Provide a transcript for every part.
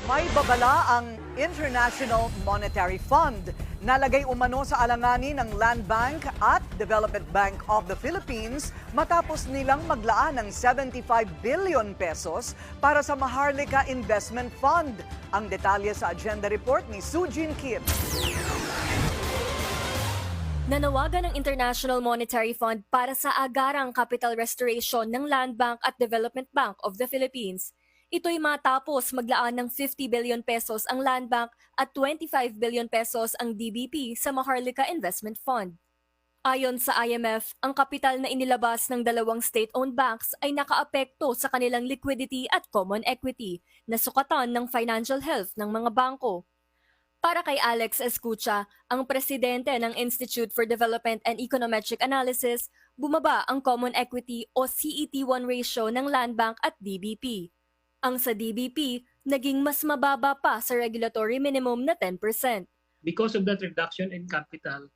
May babala ang International Monetary Fund. Nalagay umano sa alanganin ng Land Bank at Development Bank of the Philippines matapos nilang maglaan ng 75 billion pesos para sa Maharlika Investment Fund. Ang detalye sa agenda report ni Sujin Kim. Nanawagan ng International Monetary Fund para sa agarang capital restoration ng Land Bank at Development Bank of the Philippines. Ito'y matapos maglaan ng 50 billion pesos ang Land Bank at 25 billion pesos ang DBP sa Maharlika Investment Fund. Ayon sa IMF, ang kapital na inilabas ng dalawang state-owned banks ay nakaapekto sa kanilang liquidity at common equity na sukatan ng financial health ng mga bangko. Para kay Alex Escucha, ang presidente ng Institute for Development and Econometric Analysis, bumaba ang common equity o CET1 ratio ng Land Bank at DBP. Ang sa DBP, naging mas mababa pa sa regulatory minimum na 10%. Because of that reduction in capital,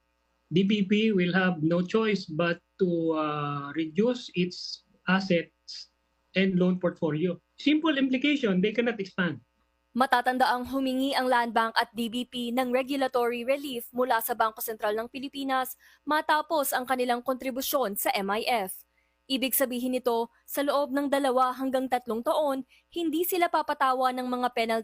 DBP will have no choice but to reduce its assets and loan portfolio. Simple implication, they cannot expand. Matatandaang humingi ang Land Bank at DBP ng regulatory relief mula sa Bangko Sentral ng Pilipinas matapos ang kanilang kontribusyon sa MIF. Ibig sabihin nito, sa loob ng 2 hanggang 3 taon, hindi sila papatawa ng mga penalty